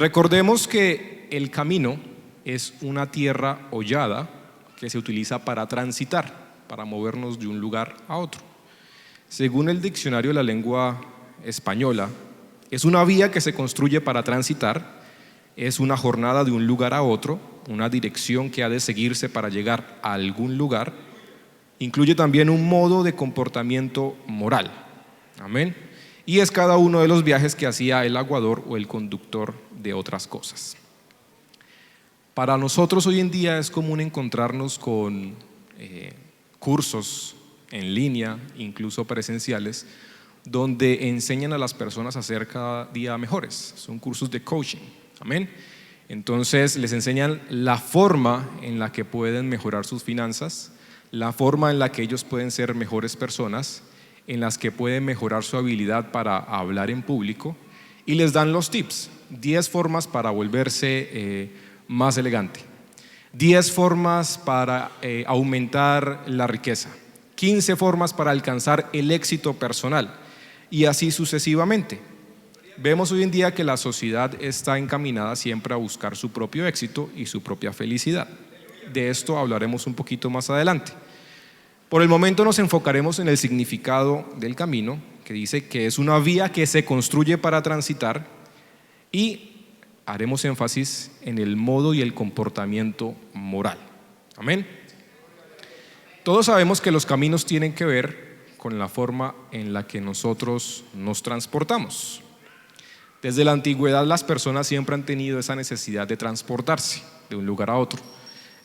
Recordemos que el camino es una tierra hollada que se utiliza para transitar, para movernos de un lugar a otro. Según el diccionario de la lengua española, es una vía que se construye para transitar, es una jornada de un lugar a otro, una dirección que ha de seguirse para llegar a algún lugar, incluye también un modo de comportamiento moral. Amén. Y es cada uno de los viajes que hacía el aguador o el conductor de otras cosas. Para nosotros hoy en día es común encontrarnos con cursos en línea, incluso presenciales, donde enseñan a las personas a ser cada día mejores. Son cursos de coaching. Amén. Entonces les enseñan la forma en la que pueden mejorar sus finanzas, la forma en la que ellos pueden ser mejores personas, en las que pueden mejorar su habilidad para hablar en público, y les dan los tips, 10 formas para volverse más elegante, 10 formas para aumentar la riqueza, 15 formas para alcanzar el éxito personal, y así sucesivamente. Vemos hoy en día que la sociedad está encaminada siempre a buscar su propio éxito y su propia felicidad. De esto hablaremos un poquito más adelante. Por el momento nos enfocaremos en el significado del camino, que dice que es una vía que se construye para transitar, y haremos énfasis en el modo y el comportamiento moral. Amén. Todos sabemos que los caminos tienen que ver con la forma en la que nosotros nos transportamos. Desde la antigüedad las personas siempre han tenido esa necesidad de transportarse de un lugar a otro,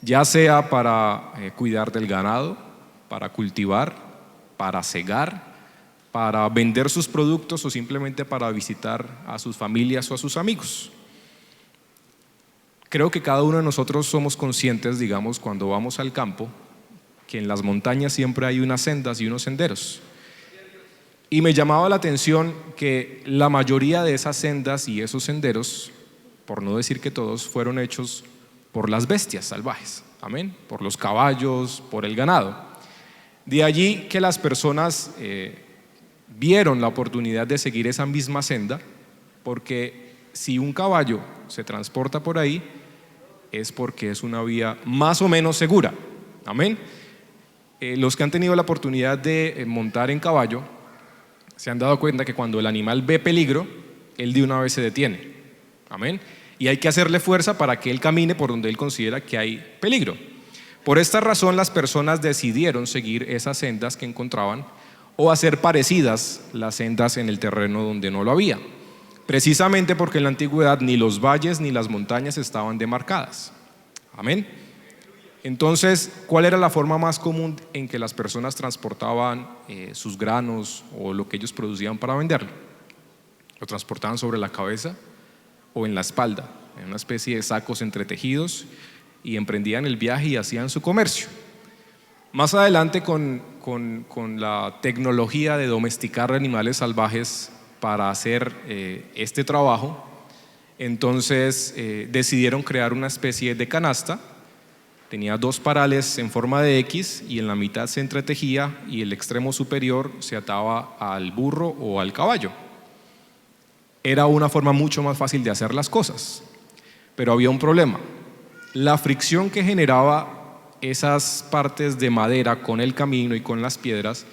ya sea para cuidar del ganado, para cultivar, para segar, para vender sus productos o simplemente para visitar a sus familias o a sus amigos. Creo que cada uno de nosotros somos conscientes, digamos, cuando vamos al campo, que en las montañas siempre hay unas sendas y unos senderos. Y me llamaba la atención que la mayoría de esas sendas y esos senderos, por no decir que todos, fueron hechos por las bestias salvajes, amén, por los caballos, por el ganado. De allí que las personas vieron la oportunidad de seguir esa misma senda, porque si un caballo se transporta por ahí, es porque es una vía más o menos segura, amén. Los que han tenido la oportunidad de montar en caballo se han dado cuenta que cuando el animal ve peligro, él de una vez se detiene, amén, y hay que hacerle fuerza para que él camine por donde él considera que hay peligro. Por esta razón las personas decidieron seguir esas sendas que encontraban o hacer parecidas las sendas en el terreno donde no lo había, precisamente porque en la antigüedad ni los valles ni las montañas estaban demarcadas, amén. Entonces, ¿cuál era la forma más común en que las personas transportaban sus granos o lo que ellos producían para venderlo? Lo transportaban sobre la cabeza o en la espalda, en una especie de sacos entretejidos, y emprendían el viaje y hacían su comercio. Más adelante, con la tecnología de domesticar animales salvajes para hacer este trabajo, entonces decidieron crear una especie de canasta. Tenía 2 parales en forma de X y en la mitad se entretejía y el extremo superior se ataba al burro o al caballo. Era una forma mucho más fácil de hacer las cosas, pero había un problema. La fricción que generaba esas partes de madera con el camino y con las piedras,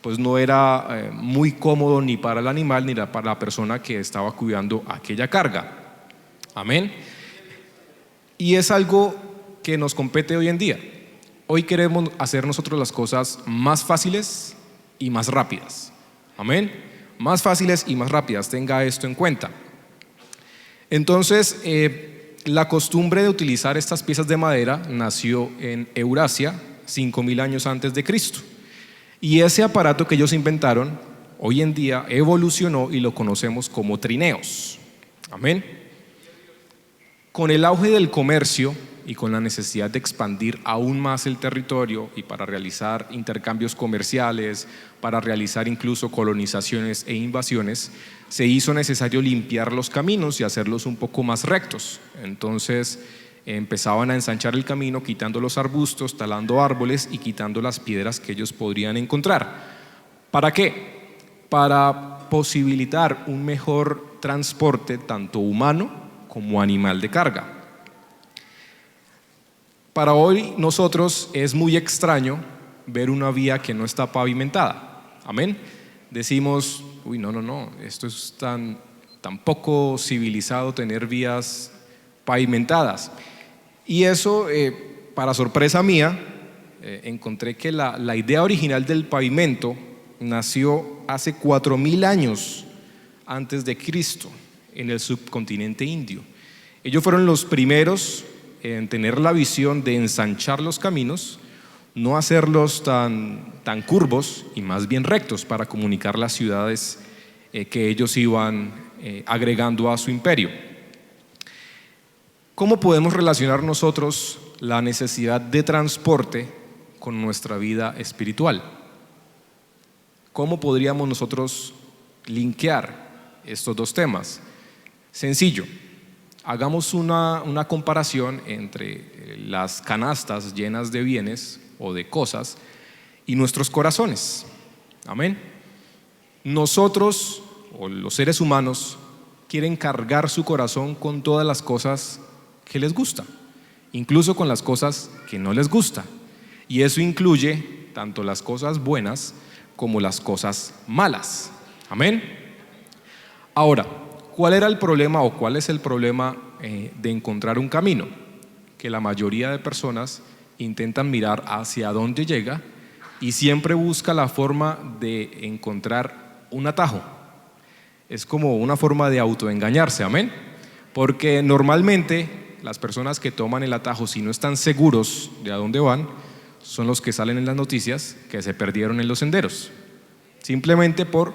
pues no era muy cómodo ni para el animal ni para la persona que estaba cuidando aquella carga. Amén. Y es algo que nos compete hoy en día. Hoy queremos hacer nosotros las cosas más fáciles y más rápidas. Amén. Más fáciles y más rápidas, tenga esto en cuenta. Entonces, la costumbre de utilizar estas piezas de madera nació en Eurasia 5000 años antes de Cristo. Y ese aparato que ellos inventaron, hoy en día evolucionó y lo conocemos como trineos. Amén. Con el auge del comercio y con la necesidad de expandir aún más el territorio y para realizar intercambios comerciales, para realizar incluso colonizaciones e invasiones, se hizo necesario limpiar los caminos y hacerlos un poco más rectos. Entonces empezaban a ensanchar el camino quitando los arbustos, talando árboles y quitando las piedras que ellos podrían encontrar. ¿Para qué? Para posibilitar un mejor transporte tanto humano como animal de carga. Para hoy nosotros es muy extraño ver una vía que no está pavimentada. Amén. Decimos, uy, no, esto es tan poco civilizado tener vías pavimentadas. Y eso, para sorpresa mía, encontré que la idea original del pavimento nació hace 4000 años antes de Cristo en el subcontinente indio. Ellos fueron los primeros en tener la visión de ensanchar los caminos, no hacerlos tan curvos y más bien rectos para comunicar las ciudades que ellos iban agregando a su imperio. ¿Cómo podemos relacionar nosotros la necesidad de transporte con nuestra vida espiritual? ¿Cómo podríamos nosotros linkear estos dos temas? Sencillo, hagamos una comparación entre las canastas llenas de bienes o de cosas y nuestros corazones. Amén. Nosotros, o los seres humanos, quieren cargar su corazón con todas las cosas que les gusta, incluso con las cosas que no les gusta. Y eso incluye tanto las cosas buenas como las cosas malas. Amén. Ahora, ¿cuál era el problema o cuál es el problema de encontrar un camino? Que la mayoría de personas intentan mirar hacia dónde llega y siempre busca la forma de encontrar un atajo. Es como una forma de autoengañarse, amén. Porque normalmente las personas que toman el atajo, si no están seguros de a dónde van, son los que salen en las noticias que se perdieron en los senderos, simplemente por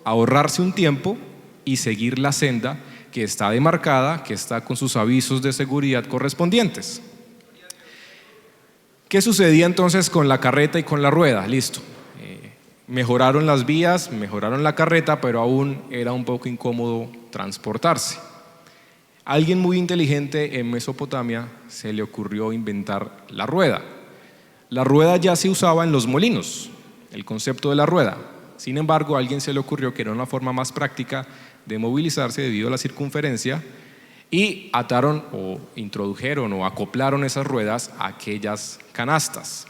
ahorrarse un tiempo y seguir la senda que está demarcada, que está con sus avisos de seguridad correspondientes. ¿Qué sucedía entonces con la carreta y con la rueda? Listo, mejoraron las vías, mejoraron la carreta, pero aún era un poco incómodo transportarse. A alguien muy inteligente en Mesopotamia se le ocurrió inventar la rueda. La rueda ya se usaba en los molinos, el concepto de la rueda. Sin embargo, a alguien se le ocurrió que era una forma más práctica de movilizarse debido a la circunferencia y ataron o introdujeron o acoplaron esas ruedas a aquellas canastas.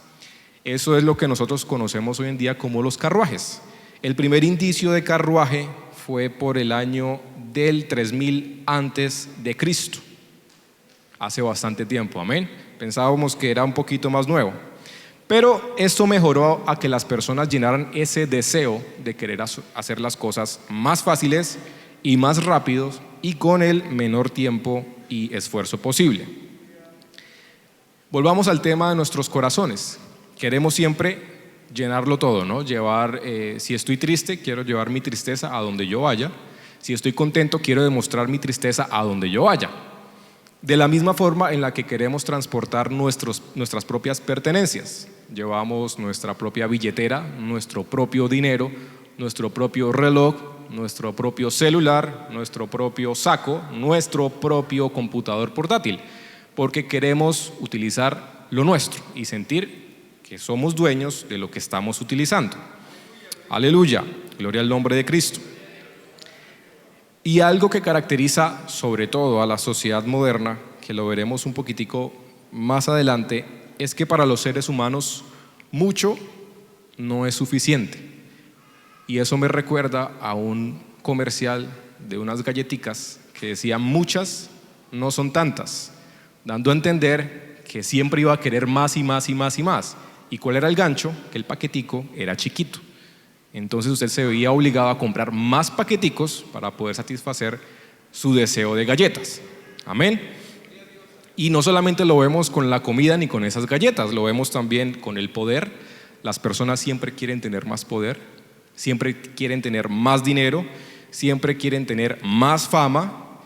Eso es lo que nosotros conocemos hoy en día como los carruajes. El primer indicio de carruaje fue por el año del 3000 antes de Cristo. Hace bastante tiempo, amén. Pensábamos que era un poquito más nuevo. Pero esto mejoró a que las personas llenaran ese deseo de querer hacer las cosas más fáciles y más rápidos y con el menor tiempo y esfuerzo posible. Volvamos al tema de nuestros corazones. Queremos siempre llenarlo todo, ¿no? Si estoy triste, quiero llevar mi tristeza a donde yo vaya. Si estoy contento, quiero demostrar mi tristeza a donde yo vaya. De la misma forma en la que queremos transportar nuestras propias pertenencias. Llevamos nuestra propia billetera, nuestro propio dinero, nuestro propio reloj, nuestro propio celular, nuestro propio saco, nuestro propio computador portátil, porque queremos utilizar lo nuestro y sentir que somos dueños de lo que estamos utilizando. Aleluya, gloria al nombre de Cristo. Y algo que caracteriza sobre todo a la sociedad moderna, que lo veremos un poquitico más adelante, es que para los seres humanos mucho no es suficiente. Y eso me recuerda a un comercial de unas galletitas que decía muchas no son tantas, dando a entender que siempre iba a querer más y más y más y más. ¿Y cuál era el gancho? Que el paquetico era chiquito. Entonces usted se veía obligado a comprar más paqueticos para poder satisfacer su deseo de galletas. Amén. Y no solamente lo vemos con la comida ni con esas galletas, lo vemos también con el poder. Las personas siempre quieren tener más poder, siempre quieren tener más dinero, siempre quieren tener más fama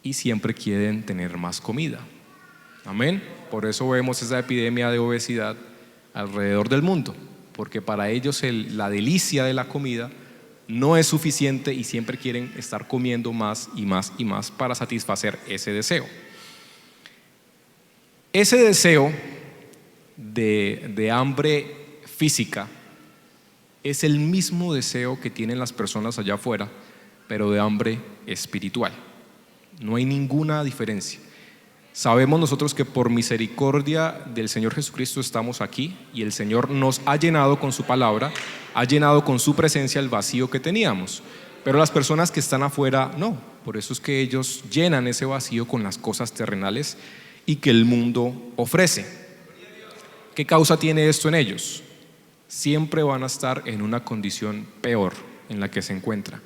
y siempre quieren tener más comida. Amén. Por eso vemos esa epidemia de obesidad alrededor del mundo, porque para ellos la delicia de la comida no es suficiente y siempre quieren estar comiendo más y más y más para satisfacer ese deseo. Ese deseo de hambre física es el mismo deseo que tienen las personas allá afuera, pero de hambre espiritual. No hay ninguna diferencia. Sabemos nosotros que por misericordia del Señor Jesucristo estamos aquí y el Señor nos ha llenado con su palabra, ha llenado con su presencia el vacío que teníamos. Pero las personas que están afuera no. Por eso es que ellos llenan ese vacío con las cosas terrenales y que el mundo ofrece. ¿Qué causa tiene esto en ellos? Siempre van a estar en una condición peor en la que se encuentra.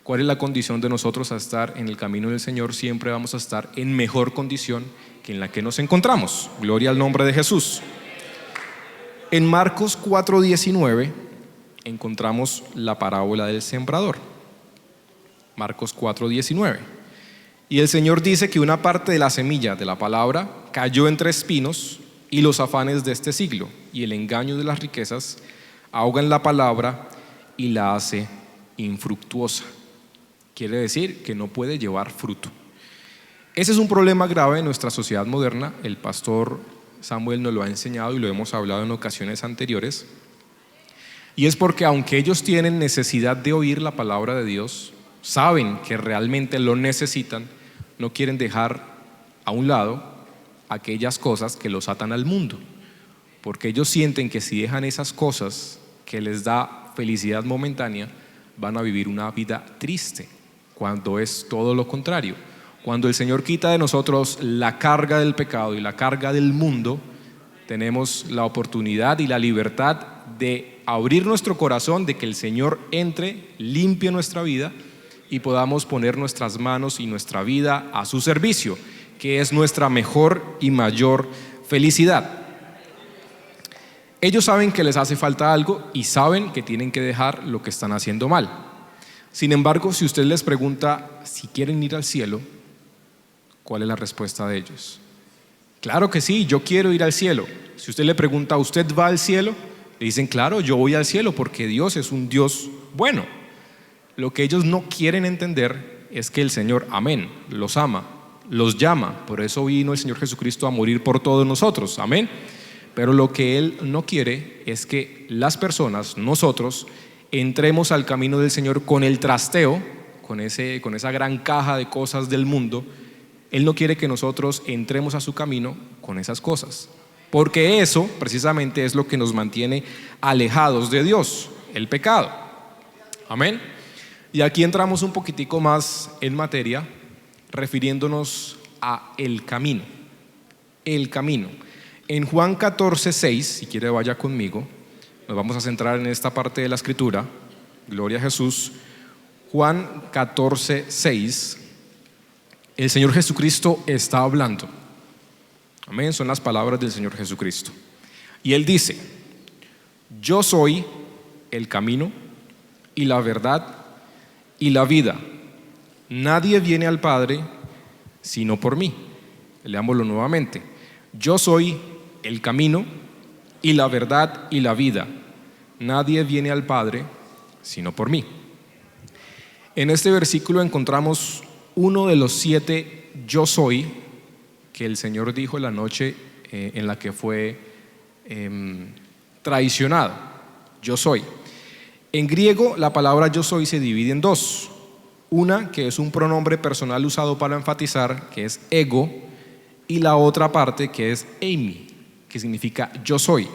¿Cuál es la condición de nosotros a estar en el camino del Señor? Siempre vamos a estar en mejor condición que en la que nos encontramos. Gloria al nombre de Jesús. En Marcos 4:19 encontramos la parábola del sembrador. Marcos 4:19. Y el Señor dice que una parte de la semilla de la palabra cayó entre espinos, y los afanes de este siglo y el engaño de las riquezas ahogan la palabra y la hace infructuosa. Quiere decir que no puede llevar fruto. Ese es un problema grave en nuestra sociedad moderna. El pastor Samuel nos lo ha enseñado y lo hemos hablado en ocasiones anteriores. Y es porque aunque ellos tienen necesidad de oír la palabra de Dios, saben que realmente lo necesitan, no quieren dejar a un lado aquellas cosas que los atan al mundo, porque ellos sienten que si dejan esas cosas que les da felicidad momentánea, van a vivir una vida triste, cuando es todo lo contrario. Cuando el Señor quita de nosotros la carga del pecado y la carga del mundo, tenemos la oportunidad y la libertad de abrir nuestro corazón, de que el Señor entre, limpie nuestra vida y podamos poner nuestras manos y nuestra vida a su servicio, que es nuestra mejor y mayor felicidad. Ellos saben que les hace falta algo y saben que tienen que dejar lo que están haciendo mal. Sin embargo, si usted les pregunta si quieren ir al cielo, ¿cuál es la respuesta de ellos? Claro que sí, yo quiero ir al cielo. Si usted le pregunta, ¿usted va al cielo? Le dicen, claro, yo voy al cielo porque Dios es un Dios bueno. Lo que ellos no quieren entender es que el Señor, amén, los ama, los llama. Por eso vino el Señor Jesucristo a morir por todos nosotros, amén. Pero lo que Él no quiere es que las personas, nosotros, entremos al camino del Señor con el trasteo, con esa gran caja de cosas del mundo. Él no quiere que nosotros entremos a su camino con esas cosas, porque eso precisamente es lo que nos mantiene alejados de Dios, el pecado, amén. Y aquí entramos un poquitico más en materia, refiriéndonos a el camino. El camino. En Juan 14:6, si quiere vaya conmigo, nos vamos a centrar en esta parte de la escritura. Gloria a Jesús. Juan 14:6, el Señor Jesucristo está hablando. Amén, son las palabras del Señor Jesucristo. Y Él dice, yo soy el camino y la verdad y la vida. Nadie viene al Padre sino por mí. Leámoslo nuevamente. Yo soy el camino y la verdad y la vida. Nadie viene al Padre sino por mí. En este versículo encontramos uno de los 7 yo soy que el Señor dijo en la noche en la que fue traicionado. Yo soy. En griego la palabra yo soy se divide en dos. Una que es un pronombre personal usado para enfatizar, que es ego, y la otra parte que es eimi, que significa yo soy.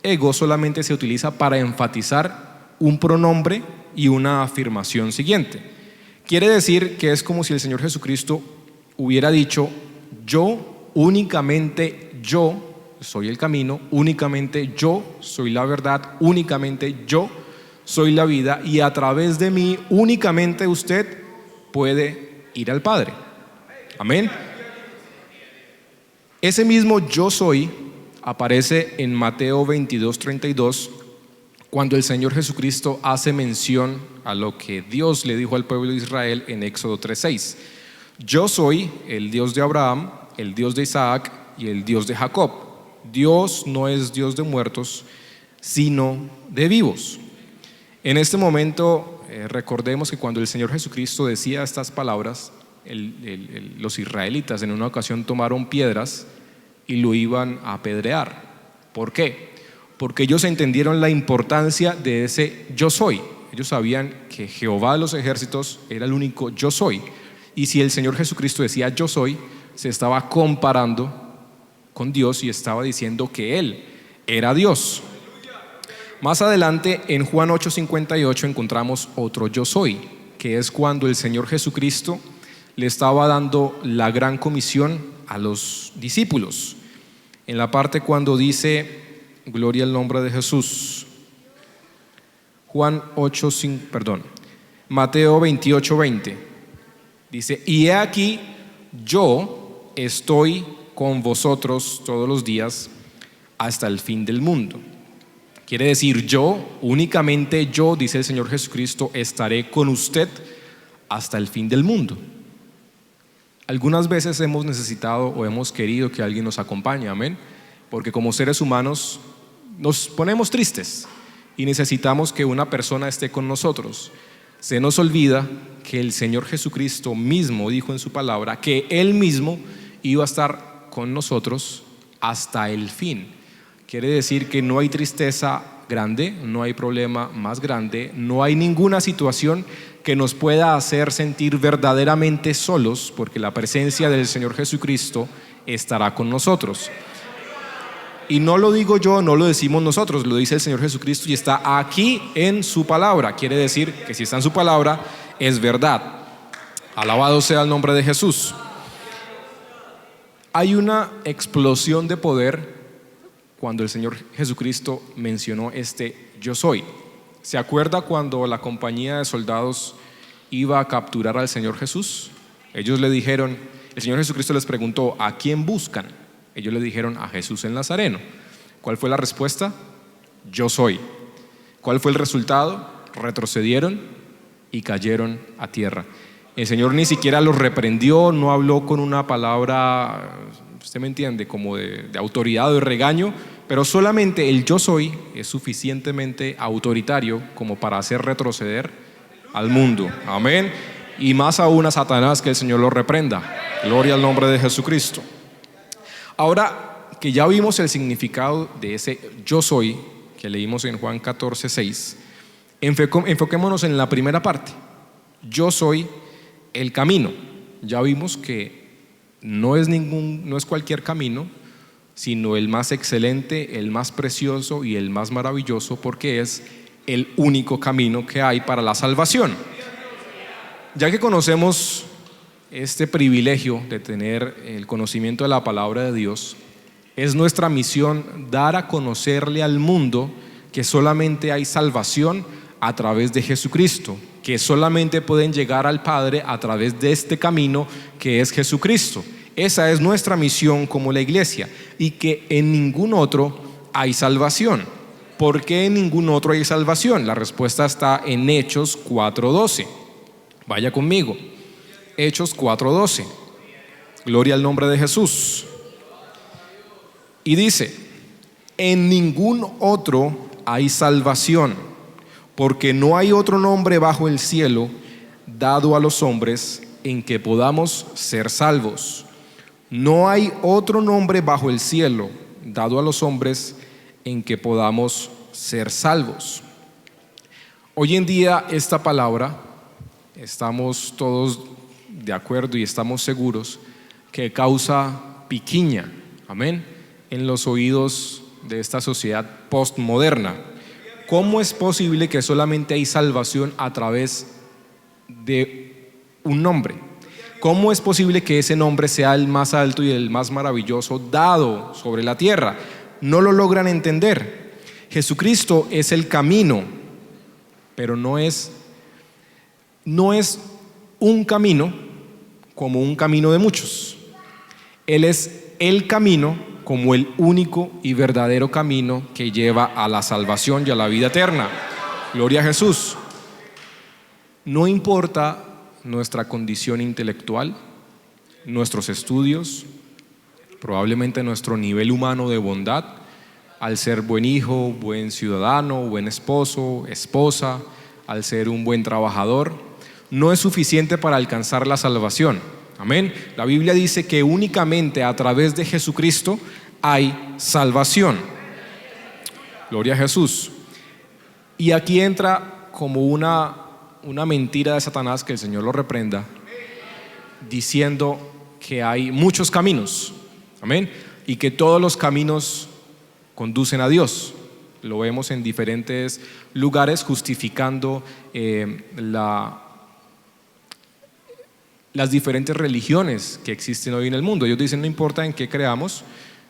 Ego solamente se utiliza para enfatizar un pronombre y una afirmación siguiente. Quiere decir que es como si el Señor Jesucristo hubiera dicho, yo, únicamente yo soy el camino, únicamente yo soy la verdad, únicamente yo soy la vida, y a través de mí únicamente usted puede ir al Padre. Amén. Ese mismo yo soy aparece en Mateo 22:32, cuando el Señor Jesucristo hace mención a lo que Dios le dijo al pueblo de Israel en Éxodo 3:6. Yo soy el Dios de Abraham, el Dios de Isaac y el Dios de Jacob. Dios no es Dios de muertos, sino de vivos. En este momento recordemos que cuando el Señor Jesucristo decía estas palabras, los israelitas en una ocasión tomaron piedras y lo iban a apedrear. ¿Por qué? Porque ellos entendieron la importancia de ese yo soy. Ellos sabían que Jehová de los ejércitos era el único yo soy, Y si el Señor Jesucristo decía yo soy, se estaba comparando con Dios y estaba diciendo que Él era Dios. Más adelante en Juan 8:58 encontramos otro yo soy, que es cuando el Señor Jesucristo le estaba dando la gran comisión a los discípulos. En la parte cuando dice, gloria al nombre de Jesús, Mateo 28:20, dice, y he aquí, yo estoy con vosotros todos los días hasta el fin del mundo. Quiere decir yo, únicamente yo, dice el Señor Jesucristo, estaré con usted hasta el fin del mundo. Algunas veces hemos necesitado o hemos querido que alguien nos acompañe, amén, porque como seres humanos nos ponemos tristes y necesitamos que una persona esté con nosotros. Se nos olvida que el Señor Jesucristo mismo dijo en su palabra que Él mismo iba a estar con nosotros hasta el fin. Quiere decir que no hay tristeza grande, no hay problema más grande, no hay ninguna situación que nos pueda hacer sentir verdaderamente solos, porque la presencia del Señor Jesucristo estará con nosotros. Y no lo digo yo, no lo decimos nosotros, lo dice el Señor Jesucristo y está aquí en su palabra. Quiere decir que si está en su palabra, es verdad. Alabado sea el nombre de Jesús. Hay una explosión de poder cuando el Señor Jesucristo mencionó este yo soy. ¿Se acuerda cuando la compañía de soldados iba a capturar al Señor Jesús? Ellos le dijeron, el Señor Jesucristo les preguntó, ¿a quién buscan? Ellos le dijeron, a Jesús el Nazareno. ¿Cuál fue la respuesta? Yo soy. ¿Cuál fue el resultado? Retrocedieron y cayeron a tierra. El Señor ni siquiera los reprendió, no habló con una palabra, usted me entiende, como de autoridad o de regaño, pero solamente el yo soy es suficientemente autoritario como para hacer retroceder al mundo. Amén. Y más aún a Satanás, que el Señor lo reprenda. Gloria al nombre de Jesucristo. Ahora que ya vimos el significado de ese yo soy que leímos en Juan 14:6, enfoquémonos en la primera parte. Yo soy el camino. Ya vimos que no es cualquier camino, sino el más excelente, el más precioso y el más maravilloso, porque es el único camino que hay para la salvación. Ya que conocemos este privilegio de tener el conocimiento de la palabra de Dios, es nuestra misión dar a conocerle al mundo que solamente hay salvación a través de Jesucristo, que solamente pueden llegar al Padre a través de este camino que es Jesucristo. Esa es nuestra misión como la iglesia, y que en ningún otro hay salvación. ¿Por qué en ningún otro hay salvación? La respuesta está en Hechos 4:12. Vaya conmigo. Hechos 4:12. Gloria al nombre de Jesús. Y dice, en ningún otro hay salvación, porque no hay otro nombre bajo el cielo dado a los hombres en que podamos ser salvos. No hay otro nombre bajo el cielo dado a los hombres en que podamos ser salvos. Hoy en día esta palabra, estamos todos de acuerdo y estamos seguros que causa piquiña, amén, en los oídos de esta sociedad postmoderna. ¿Cómo es posible que solamente hay salvación a través de un nombre? ¿Cómo es posible que ese nombre sea el más alto y el más maravilloso dado sobre la tierra? No lo logran entender. Jesucristo es el camino, pero no es un camino como un camino de muchos. Él es el camino como el único y verdadero camino que lleva a la salvación y a la vida eterna. Gloria a Jesús. No importa nuestra condición intelectual, nuestros estudios, probablemente nuestro nivel humano de bondad, al ser buen hijo, buen ciudadano, buen esposo, esposa, al ser un buen trabajador, no es suficiente para alcanzar la salvación. Amén. La Biblia dice que únicamente a través de Jesucristo hay salvación. Gloria a Jesús. Y aquí entra como una mentira de Satanás, que el Señor lo reprenda, diciendo que hay muchos caminos, amén, y que todos los caminos conducen a Dios. Lo vemos en diferentes lugares justificando las diferentes religiones que existen hoy en el mundo. Ellos dicen, no importa en qué creamos,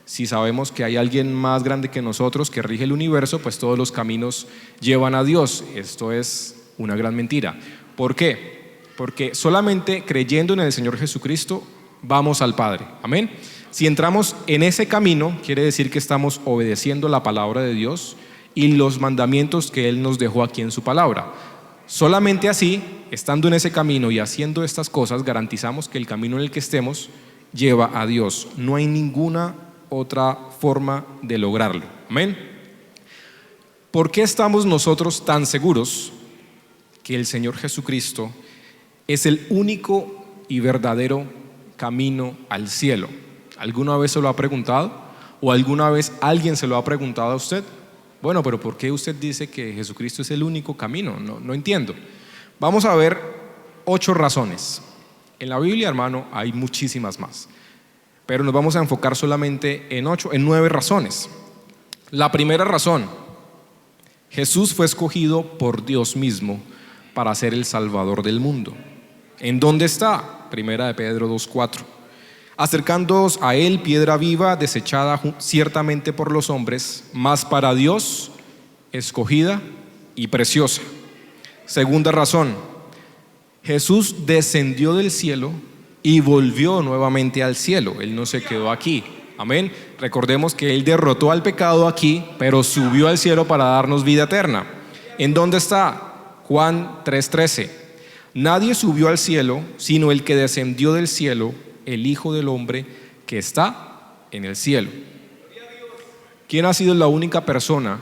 si sabemos que hay alguien más grande que nosotros que rige el universo, pues todos los caminos llevan a Dios. Esto es una gran mentira. ¿Por qué? Porque solamente creyendo en el Señor Jesucristo vamos al Padre. Amén. Si entramos en ese camino, quiere decir que estamos obedeciendo la palabra de Dios y los mandamientos que Él nos dejó aquí en su palabra. Solamente así, estando en ese camino y haciendo estas cosas, garantizamos que el camino en el que estemos lleva a Dios. No hay ninguna otra forma de lograrlo. Amén. ¿Por qué estamos nosotros tan seguros que el Señor Jesucristo es el único y verdadero camino al cielo? ¿Alguna vez se lo ha preguntado? ¿O alguna vez alguien se lo ha preguntado a usted? Bueno, pero ¿por qué usted dice que Jesucristo es el único camino? No entiendo. Vamos a ver 8 razones. En la Biblia, hermano, hay muchísimas más, pero nos vamos a enfocar solamente en 9 razones. La primera razón: Jesús fue escogido por Dios mismo para ser el Salvador del mundo. ¿En dónde está? Primera de Pedro 2:4. Acercándoos a Él, piedra viva, desechada ciertamente por los hombres, mas para Dios escogida y preciosa. Segunda razón: Jesús descendió del cielo y volvió nuevamente al cielo. Él no se quedó aquí. Amén. Recordemos que Él derrotó al pecado aquí, pero subió al cielo para darnos vida eterna. ¿En dónde está? Juan 3:13. Nadie subió al cielo sino el que descendió del cielo, el Hijo del Hombre que está en el cielo. ¿Quién ha sido la única persona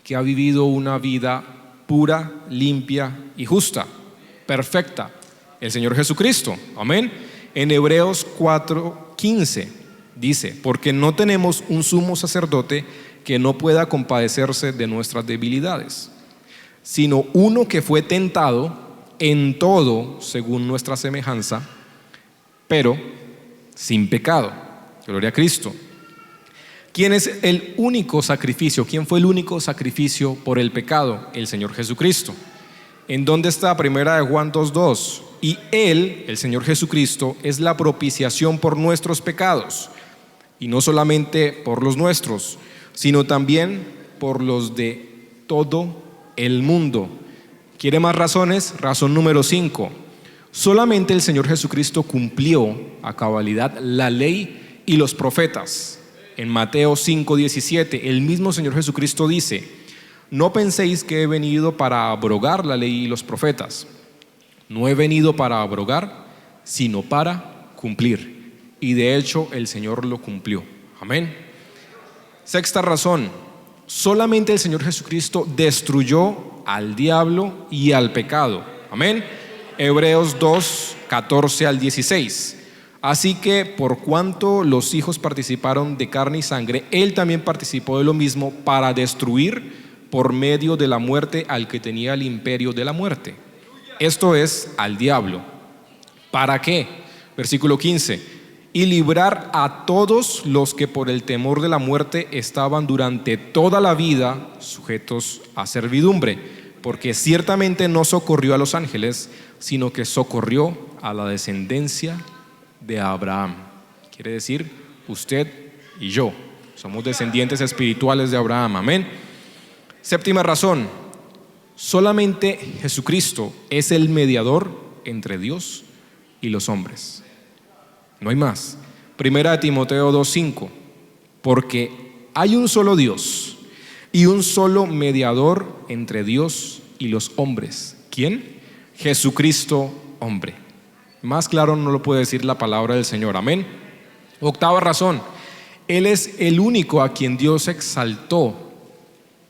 que ha vivido una vida pura, limpia y justa, perfecta? El Señor Jesucristo. Amén. En Hebreos 4:15 dice: porque no tenemos un sumo sacerdote que no pueda compadecerse de nuestras debilidades, sino uno que fue tentado en todo según nuestra semejanza, pero sin pecado. Gloria a Cristo. ¿Quién es el único sacrificio? ¿Quién fue el único sacrificio por el pecado? El Señor Jesucristo. ¿En dónde está? Primera de Juan 2:2. Y Él, el Señor Jesucristo, es la propiciación por nuestros pecados, y no solamente por los nuestros, sino también por los de todo el mundo. ¿Quiere más razones? Razón número 5. Solamente el Señor Jesucristo cumplió a cabalidad la ley y los profetas. En Mateo 5:17, el mismo Señor Jesucristo dice: no penséis que he venido para abrogar la ley y los profetas. No he venido para abrogar, sino para cumplir. Y de hecho el Señor lo cumplió. Amén. Sexta razón: solamente el Señor Jesucristo destruyó al diablo y al pecado. Amén. Hebreos 2:14 al 16. Así que por cuanto los hijos participaron de carne y sangre, Él también participó de lo mismo, para destruir por medio de la muerte al que tenía el imperio de la muerte, esto es, al diablo. ¿Para qué? Versículo 15: y librar a todos los que por el temor de la muerte estaban durante toda la vida sujetos a servidumbre, porque ciertamente no socorrió a los ángeles, sino que socorrió a la descendencia de Abraham. Quiere decir, usted y yo somos descendientes espirituales de Abraham. Amén. Séptima razón: solamente Jesucristo es el mediador entre Dios y los hombres. No hay más. Primera de Timoteo 2:5. Porque hay un solo Dios y un solo mediador entre Dios y los hombres. ¿Quién? Jesucristo, hombre. Más claro no lo puede decir la palabra del Señor. Amén. Octava razón: Él es el único a quien Dios exaltó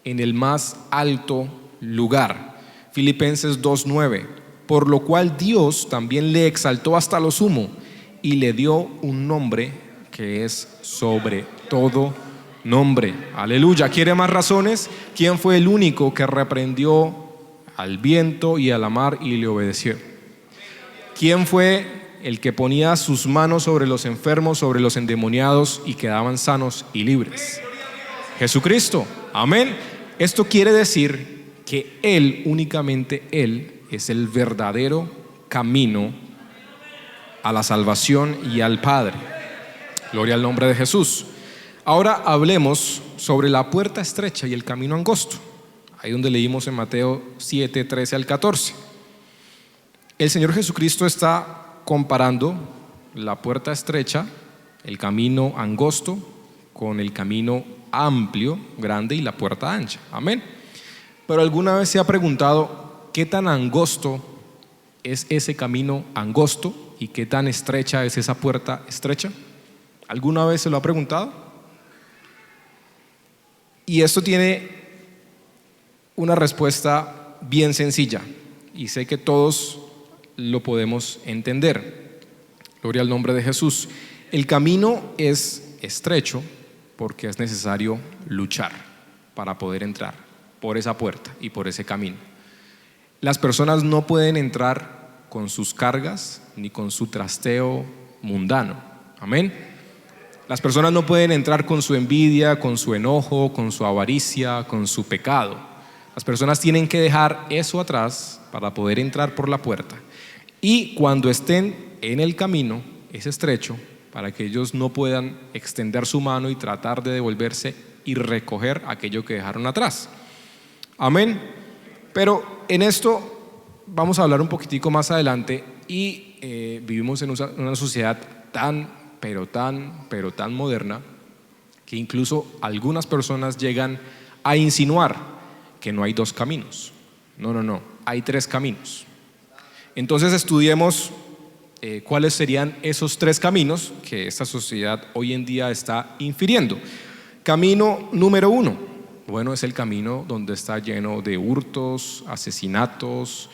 en el más alto lugar. Filipenses 2:9. Por lo cual Dios también le exaltó hasta lo sumo y le dio un nombre que es sobre todo nombre. Aleluya. ¿Quiere más razones? ¿Quién fue el único que reprendió al viento y a la mar y le obedeció? ¿Quién fue el que ponía sus manos sobre los enfermos, sobre los endemoniados y quedaban sanos y libres. Jesucristo, amén. Esto quiere decir que Él, únicamente Él, es el verdadero camino a la salvación y al Padre. Gloria al nombre de Jesús. Ahora hablemos sobre la puerta estrecha y el camino angosto. Ahí donde leímos en Mateo 7, 13 al 14. El Señor Jesucristo está comparando la puerta estrecha, el camino angosto, con el camino amplio, grande y la puerta ancha. Amén. Pero ¿alguna vez se ha preguntado qué tan angosto es ese camino angosto y qué tan estrecha es esa puerta estrecha? ¿Alguna vez se lo ha preguntado? Y esto tiene una respuesta bien sencilla y sé que todos lo podemos entender. Gloria al nombre de Jesús. El camino es estrecho porque es necesario luchar para poder entrar por esa puerta y por ese camino. Las personas no pueden entrar con sus cargas ni con su trasteo mundano. Amén. Las personas no pueden entrar con su envidia, con su enojo, con su avaricia, con su pecado. Las personas tienen que dejar eso atrás para poder entrar por la puerta. Y cuando estén en el camino, es estrecho para que ellos no puedan extender su mano y tratar de devolverse y recoger aquello que dejaron atrás. Amén. Pero en esto vamos a hablar un poquitico más adelante y vivimos en una sociedad pero tan moderna que incluso algunas personas llegan a insinuar que no hay dos caminos. No, hay tres caminos. Entonces estudiemos cuáles serían esos tres caminos que esta sociedad hoy en día está infiriendo. Camino número 1, bueno, es el camino donde está lleno de hurtos, asesinatos,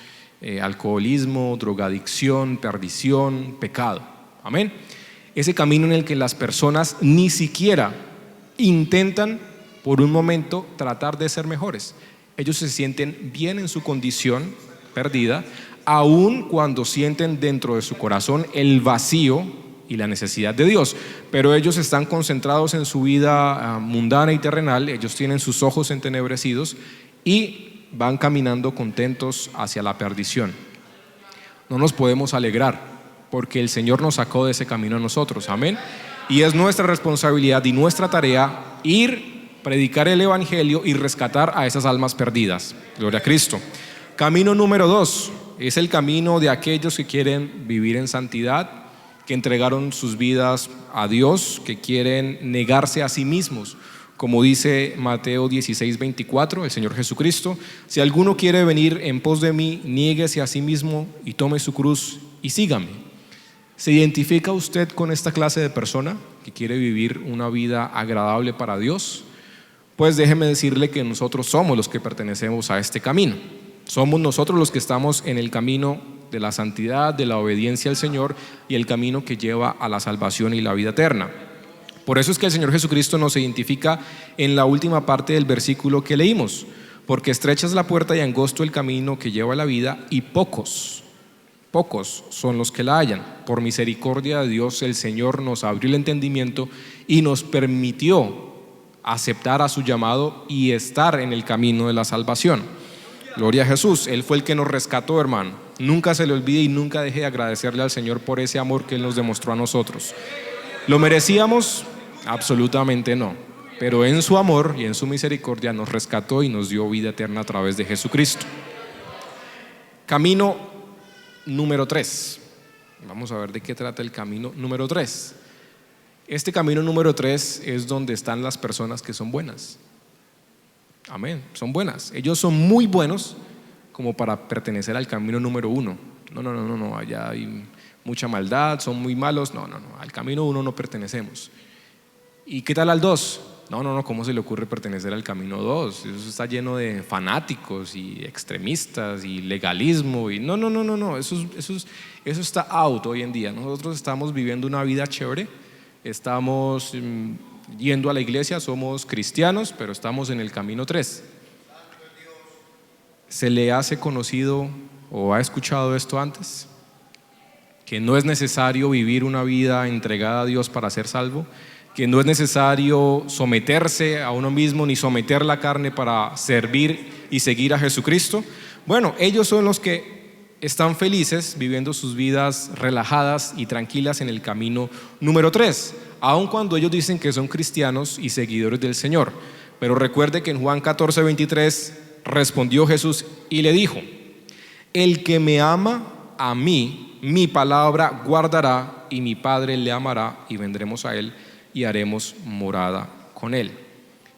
alcoholismo, drogadicción, perdición, pecado. Amén. Ese camino en el que las personas ni siquiera intentan por un momento tratar de ser mejores. Ellos se sienten bien en su condición perdida, aun cuando sienten dentro de su corazón el vacío y la necesidad de Dios. Pero ellos están concentrados en su vida mundana y terrenal, ellos tienen sus ojos entenebrecidos y van caminando contentos hacia la perdición. No nos podemos alegrar porque el Señor nos sacó de ese camino a nosotros, amén. Y es nuestra responsabilidad y nuestra tarea ir, predicar el evangelio y rescatar a esas almas perdidas. Gloria a Cristo. Camino número 2 es el camino de aquellos que quieren vivir en santidad, que entregaron sus vidas a Dios, que quieren negarse a sí mismos. Como dice Mateo 16, 24, el Señor Jesucristo: si alguno quiere venir en pos de mí, niéguese a sí mismo y tome su cruz y sígame. ¿Se identifica usted con esta clase de persona que quiere vivir una vida agradable para Dios? Pues déjeme decirle que nosotros somos los que pertenecemos a este camino. Somos nosotros los que estamos en el camino de la santidad, de la obediencia al Señor y el camino que lleva a la salvación y la vida eterna. Por eso es que el Señor Jesucristo nos identifica en la última parte del versículo que leímos: porque estrecha es la puerta y angosto el camino que lleva a la vida, y pocos son los que la hallan. Por misericordia de Dios, el Señor nos abrió el entendimiento y nos permitió aceptar a su llamado y estar en el camino de la salvación. Gloria a Jesús. Él fue el que nos rescató, hermano. Nunca se le olvide y nunca deje de agradecerle al Señor por ese amor que Él nos demostró a nosotros. ¿Lo merecíamos? Absolutamente no. Pero en su amor y en su misericordia nos rescató y nos dio vida eterna a través de Jesucristo. Camino número 3. Vamos a ver de qué trata el camino número 3. Este camino número 3 es donde están las personas que son buenas. Amén, son buenas. Ellos son muy buenos como para pertenecer al camino número 1. No, allá hay mucha maldad, son muy malos. No, al camino 1 no pertenecemos. ¿Y qué tal al 2? No, ¿cómo se le ocurre pertenecer al camino 2? Eso está lleno de fanáticos y extremistas y legalismo y no, eso está out hoy en día. Nosotros estamos viviendo una vida chévere, estamos yendo a la iglesia, somos cristianos, pero estamos en el camino 3. ¿Se le hace conocido o ha escuchado esto antes? que no es necesario vivir una vida entregada a Dios para ser salvo, que no es necesario someterse a uno mismo ni someter la carne para servir y seguir a Jesucristo. Bueno, ellos son los que están felices viviendo sus vidas relajadas y tranquilas en el camino número 3, aun cuando ellos dicen que son cristianos y seguidores del Señor. Pero recuerde que en Juan 14:23 respondió Jesús y le dijo: el que me ama a mí, mi palabra guardará, y mi Padre le amará, y vendremos a él y haremos morada con él.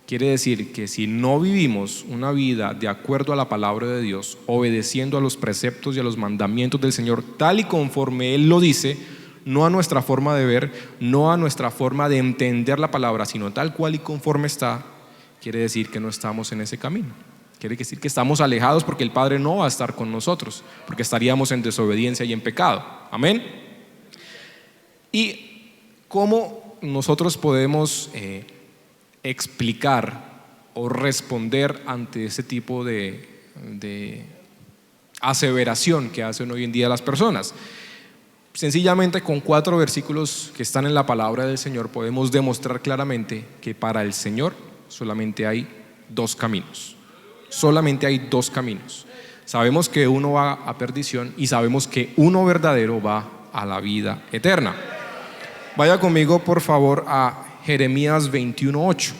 Quiere decir que si no vivimos una vida de acuerdo a la palabra de Dios, obedeciendo a los preceptos y a los mandamientos del Señor, tal y conforme Él lo dice, no a nuestra forma de ver, no a nuestra forma de entender la palabra, sino tal cual y conforme está, quiere decir que no estamos en ese camino. Quiere decir que estamos alejados porque el Padre no va a estar con nosotros, porque estaríamos en desobediencia y en pecado. Amén. ¿Y cómo nosotros podemos explicar o responder ante ese tipo de aseveración que hacen hoy en día las personas? Sencillamente, con 4 versículos que están en la palabra del Señor podemos demostrar claramente que para el Señor solamente hay 2 caminos. Solamente hay 2 caminos. Sabemos que uno va a perdición y sabemos que uno verdadero va a la vida eterna. Vaya conmigo por favor a Jeremías 21:8.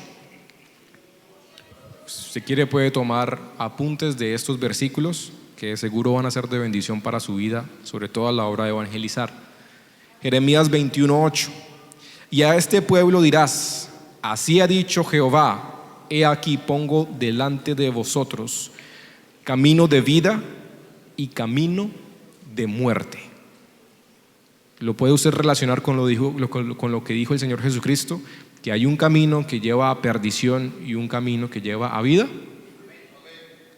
Si usted quiere puede tomar apuntes de estos versículos que seguro van a ser de bendición para su vida, sobre todo a la hora de evangelizar. Jeremías 21:8. Y a este pueblo dirás: así ha dicho Jehová, he aquí pongo delante de vosotros camino de vida y camino de muerte. ¿Lo puede usted relacionar con lo que dijo el Señor Jesucristo? Que hay un camino que lleva a perdición y un camino que lleva a vida.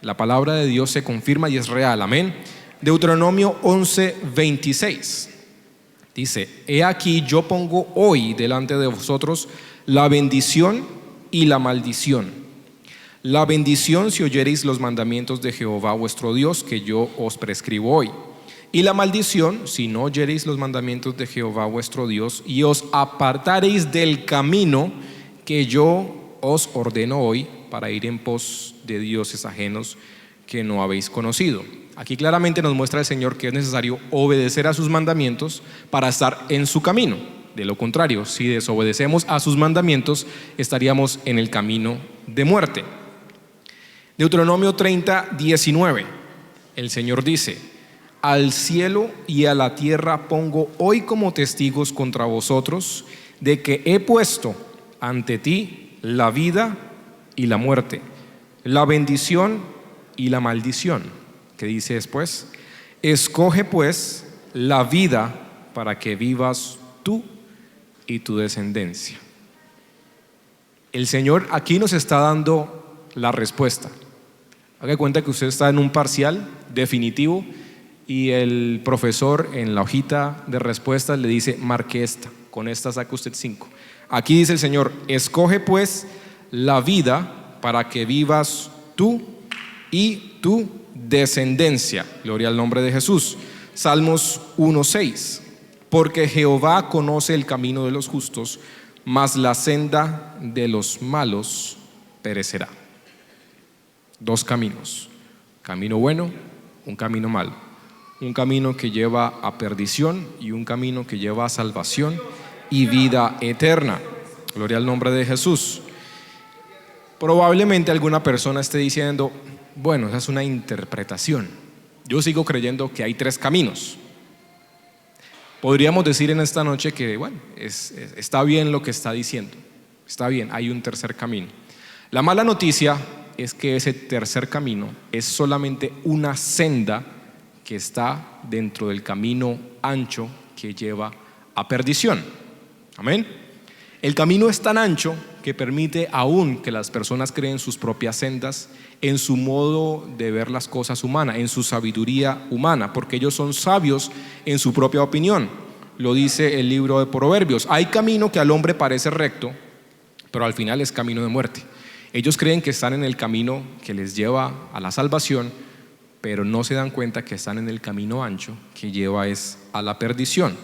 La palabra de Dios se confirma y es real, amén. Deuteronomio 11:26 dice: he aquí yo pongo hoy delante de vosotros la bendición y la maldición. La bendición si oyereis los mandamientos de Jehová vuestro Dios, que yo os prescribo hoy. Y la maldición si no oyereis los mandamientos de Jehová vuestro Dios y os apartareis del camino que yo os ordeno hoy para ir en pos de dioses ajenos que no habéis conocido. Aquí claramente nos muestra el Señor que es necesario obedecer a sus mandamientos para estar en su camino. De lo contrario, si desobedecemos a sus mandamientos, estaríamos en el camino de muerte. Deuteronomio 30:19, el Señor dice: al cielo y a la tierra pongo hoy como testigos contra vosotros de que he puesto ante ti la vida y la muerte, la bendición y la maldición. ¿Qué dice después? Escoge pues la vida para que vivas tú y tu descendencia. El Señor aquí nos está dando la respuesta. Haga cuenta que usted está en un parcial definitivo y el profesor en la hojita de respuestas le dice: marque esta, con esta saca usted 5. Aquí dice el Señor: escoge pues la vida para que vivas tú y tu descendencia. Gloria al nombre de Jesús. Salmos 1:6. Porque Jehová conoce el camino de los justos, mas la senda de los malos perecerá. 2 caminos: camino bueno, un camino malo, un camino que lleva a perdición y un camino que lleva a salvación y vida eterna. Gloria al nombre de Jesús. Probablemente alguna persona esté diciendo: bueno, esa es una interpretación, yo sigo creyendo que hay 3 caminos. Podríamos decir en esta noche que bueno, está bien lo que está diciendo, está bien, hay un tercer camino. La mala noticia es que ese tercer camino es solamente una senda que está dentro del camino ancho que lleva a perdición. Amén. El camino es tan ancho que permite aún que las personas creen sus propias sendas, en su modo de ver las cosas humanas, en su sabiduría humana, porque ellos son sabios en su propia opinión. Lo dice el libro de Proverbios: hay camino que al hombre parece recto, pero al final es camino de muerte. Ellos creen que están en el camino que les lleva a la salvación, pero no se dan cuenta que están en el camino ancho que lleva a la perdición.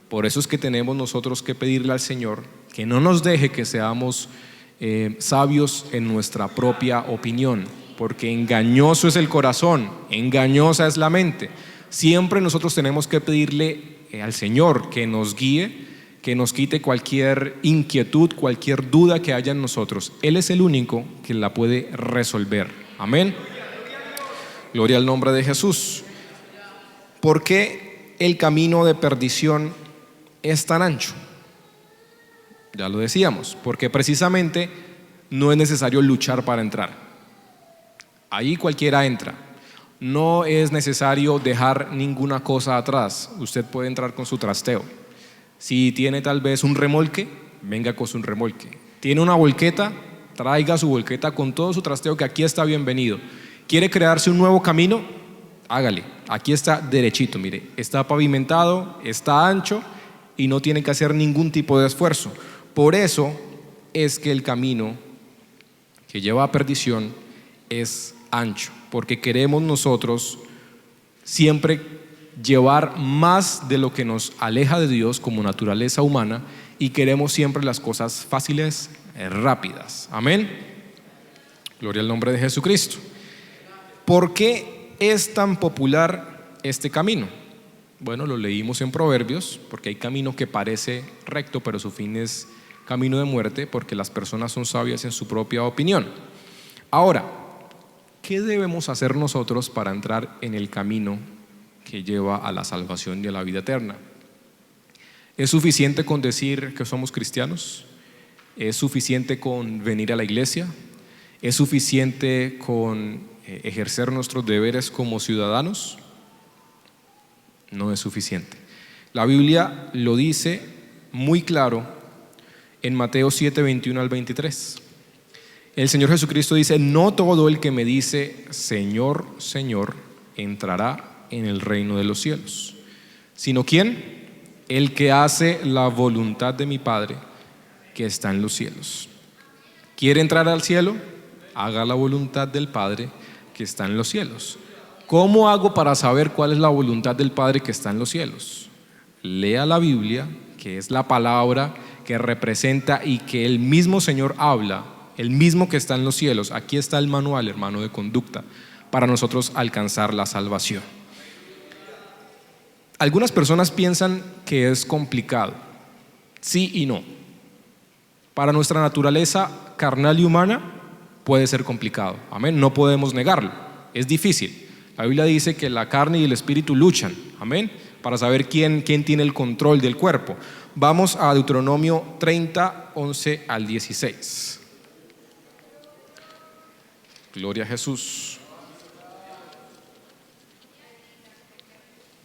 Por eso es que tenemos nosotros que pedirle al Señor que no nos deje que seamos sabios en nuestra propia opinión, porque engañoso es el corazón, engañosa es la mente. Siempre nosotros tenemos que pedirle al Señor que nos guíe, que nos quite cualquier inquietud, cualquier duda que haya en nosotros. Él es el único que la puede resolver. Amén. Gloria al nombre de Jesús. ¿Por qué el camino de perdición es tan ancho? Ya lo decíamos, porque precisamente no es necesario luchar para entrar. Ahí cualquiera entra. No es necesario dejar ninguna cosa atrás. Usted puede entrar con su trasteo. Si tiene tal vez un remolque, venga con su remolque. Tiene una volqueta, traiga su volqueta con todo su trasteo, que aquí está bienvenido. ¿Quiere crearse un nuevo camino? Hágale. Aquí está derechito, mire, está pavimentado, está ancho y no tiene que hacer ningún tipo de esfuerzo. Por eso es que el camino que lleva a perdición es ancho, porque queremos nosotros siempre llevar más de lo que nos aleja de Dios como naturaleza humana, y queremos siempre las cosas fáciles, rápidas. Amén. Gloria al nombre de Jesucristo. ¿Por qué es tan popular este camino? Bueno, lo leímos en Proverbios, porque hay camino que parece recto, pero su fin es camino de muerte, porque las personas son sabias en su propia opinión. Ahora, ¿qué debemos hacer nosotros para entrar en el camino que lleva a la salvación y a la vida eterna? ¿Es suficiente con decir que somos cristianos? ¿Es suficiente con venir a la iglesia? ¿Es suficiente con ejercer nuestros deberes como ciudadanos? No es suficiente. La Biblia lo dice muy claro en Mateo 7, 21 al 23. El Señor Jesucristo dice: no todo el que me dice Señor, Señor, entrará en el reino de los cielos, sino ¿quién? El que hace la voluntad de mi Padre que está en los cielos. ¿Quiere entrar al cielo? Haga la voluntad del Padre que está en los cielos. ¿Cómo hago para saber cuál es la voluntad del Padre que está en los cielos? Lea la Biblia, que es la palabra que representa y que el mismo Señor habla, el mismo que está en los cielos. Aquí está el manual, hermano, de conducta para nosotros alcanzar la salvación. Algunas personas piensan que es complicado. Sí y no. Para nuestra naturaleza carnal y humana puede ser complicado. Amén. No podemos negarlo. Es difícil. La Biblia dice que la carne y el espíritu luchan. Amén. Para saber quién tiene el control del cuerpo. Vamos a Deuteronomio 30, 11 al 16. Gloria a Jesús.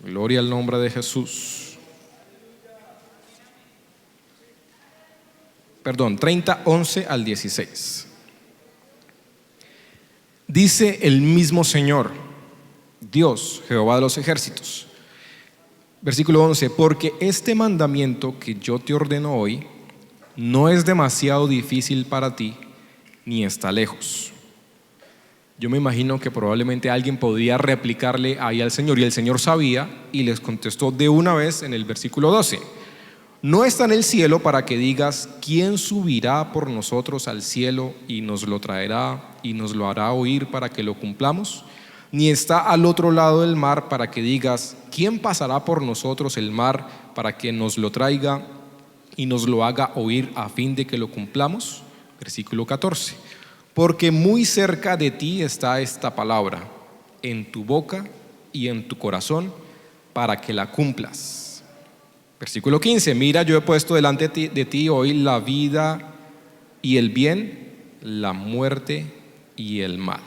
Gloria al nombre de Jesús. Perdón, 30, 11 al 16. Dice el mismo Señor, Dios, Jehová de los ejércitos. Versículo 11: porque este mandamiento que yo te ordeno hoy no es demasiado difícil para ti, ni está lejos. Yo me imagino que probablemente alguien podía replicarle ahí al Señor, y el Señor sabía y les contestó de una vez en el versículo 12: no está en el cielo para que digas ¿quién subirá por nosotros al cielo y nos lo traerá y nos lo hará oír para que lo cumplamos? Ni está al otro lado del mar para que digas ¿quién pasará por nosotros el mar para que nos lo traiga y nos lo haga oír a fin de que lo cumplamos? Versículo 14: porque muy cerca de ti está esta palabra, en tu boca y en tu corazón, para que la cumplas. Versículo 15: mira, yo he puesto delante de ti hoy la vida y el bien, la muerte y el mal.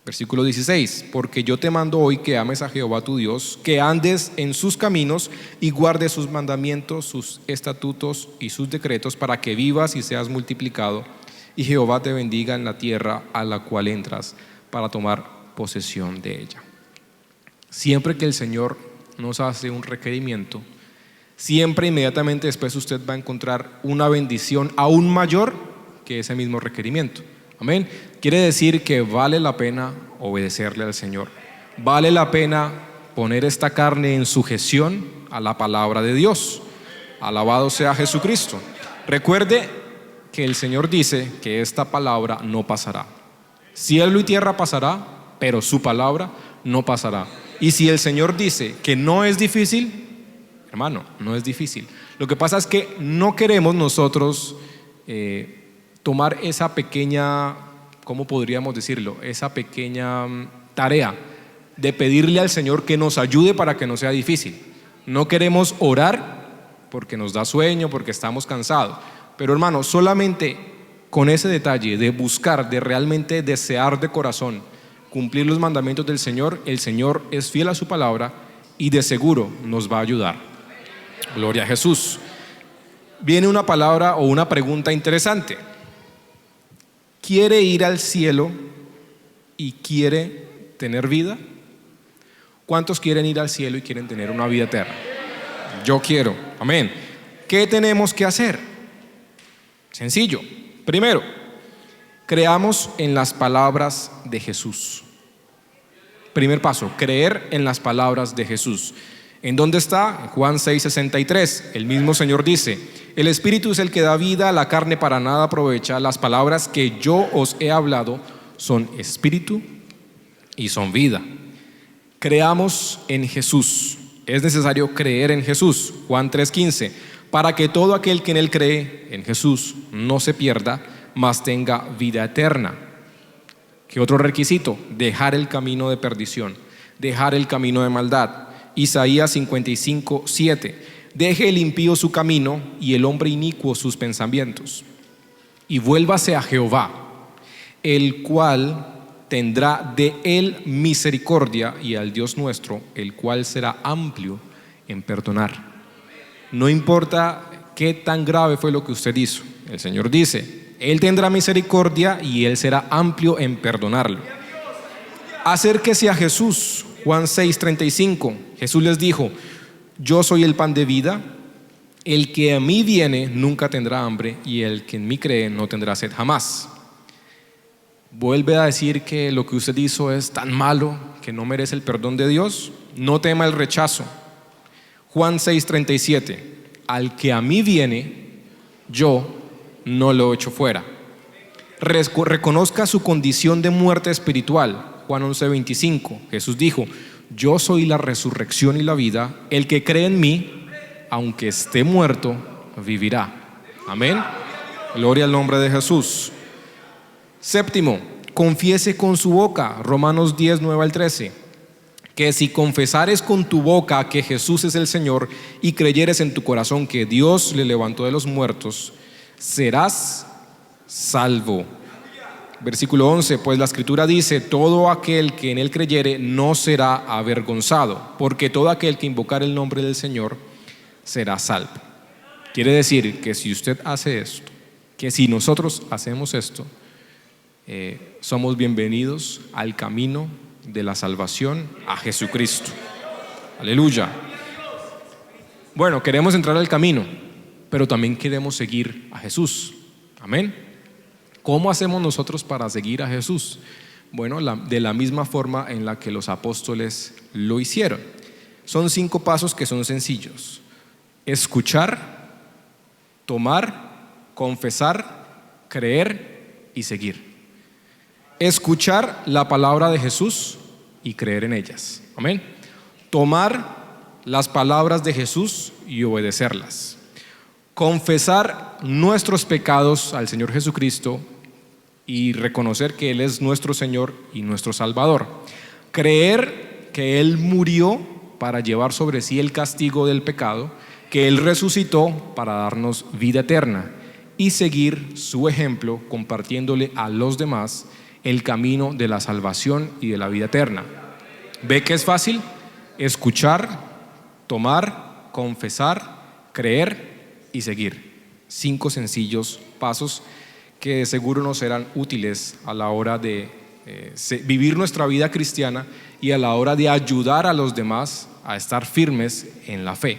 Versículo 16: porque yo te mando hoy que ames a Jehová tu Dios, que andes en sus caminos y guardes sus mandamientos, sus estatutos y sus decretos, para que vivas y seas multiplicado, y Jehová te bendiga en la tierra a la cual entras para tomar posesión de ella. Siempre que el Señor nos hace un requerimiento, siempre inmediatamente después usted va a encontrar una bendición aún mayor que ese mismo requerimiento. Amén. Quiere decir que vale la pena obedecerle al Señor. Vale la pena poner esta carne en sujeción a la palabra de Dios. Alabado sea Jesucristo. Recuerde que el Señor dice que esta palabra no pasará. Cielo y tierra pasará, pero su palabra no pasará. Y si el Señor dice que no es difícil, hermano, no es difícil. Lo que pasa es que no queremos nosotros tomar esa pequeña, ¿cómo podríamos decirlo? Esa pequeña tarea de pedirle al Señor que nos ayude para que no sea difícil. No queremos orar porque nos da sueño, porque estamos cansados. Pero hermano, solamente con ese detalle de buscar, de realmente desear de corazón cumplir los mandamientos del Señor, el Señor es fiel a su palabra y de seguro nos va a ayudar. Gloria a Jesús. Viene una palabra o una pregunta interesante. ¿Quiere ir al cielo y quiere tener vida? ¿Cuántos quieren ir al cielo y quieren tener una vida eterna? Yo quiero, amén. ¿Qué tenemos que hacer? Sencillo. Primero, creamos en las palabras de Jesús. Primer paso, creer en las palabras de Jesús. ¿En dónde está? En Juan 6:63, el mismo Señor dice: el Espíritu es el que da vida, la carne para nada aprovecha. Las palabras que yo os he hablado son espíritu y son vida. Creamos en Jesús. Es necesario creer en Jesús. Juan 3:15, para que todo aquel que en él cree, en Jesús, no se pierda, mas tenga vida eterna. ¿Qué otro requisito? Dejar el camino de perdición, dejar el camino de maldad. Isaías 55:7, deje el impío su camino y el hombre inicuo sus pensamientos, y vuélvase a Jehová, el cual tendrá de él misericordia, y al Dios nuestro, el cual será amplio en perdonar. No importa qué tan grave fue lo que usted hizo, el Señor dice: él tendrá misericordia y él será amplio en perdonarlo. Acérquese a Jesús. Juan 6:35, Jesús les dijo: yo soy el pan de vida, el que a mí viene nunca tendrá hambre, y el que en mí cree no tendrá sed jamás. ¿Vuelve a decir que lo que usted hizo es tan malo que no merece el perdón de Dios? No tema el rechazo. Juan 6:37, al que a mí viene, yo no lo echo fuera. Reconozca su condición de muerte espiritual. Juan 11:25, Jesús dijo: yo soy la resurrección y la vida, el que cree en mí, aunque esté muerto, vivirá. Amén. Gloria al nombre de Jesús. Séptimo, confiese con su boca. Romanos 10:9-13, que si confesares con tu boca que Jesús es el Señor y creyeres en tu corazón que Dios le levantó de los muertos, serás salvo. Versículo 11, pues la Escritura dice: todo aquel que en él creyere no será avergonzado, porque todo aquel que invocar el nombre del Señor será salvo. Quiere decir que si usted hace esto, que si nosotros hacemos esto, somos bienvenidos al camino de la salvación, a Jesucristo. Aleluya. Bueno, queremos entrar al camino, pero también queremos seguir a Jesús. Amén. ¿Cómo hacemos nosotros para seguir a Jesús? Bueno, de la misma forma en la que los apóstoles lo hicieron. Son 5 pasos que son sencillos: escuchar, tomar, confesar, creer y seguir. Escuchar la palabra de Jesús y creer en ellas. Amén. Tomar las palabras de Jesús y obedecerlas. Confesar nuestros pecados al Señor Jesucristo y reconocer que Él es nuestro Señor y nuestro Salvador. Creer que Él murió para llevar sobre sí el castigo del pecado, que Él resucitó para darnos vida eterna, y seguir su ejemplo compartiéndole a los demás el camino de la salvación y de la vida eterna. ¿Ve que es fácil? Escuchar, tomar, confesar, creer y seguir. 5 sencillos pasos que de seguro nos serán útiles a la hora de vivir nuestra vida cristiana y a la hora de ayudar a los demás a estar firmes en la fe.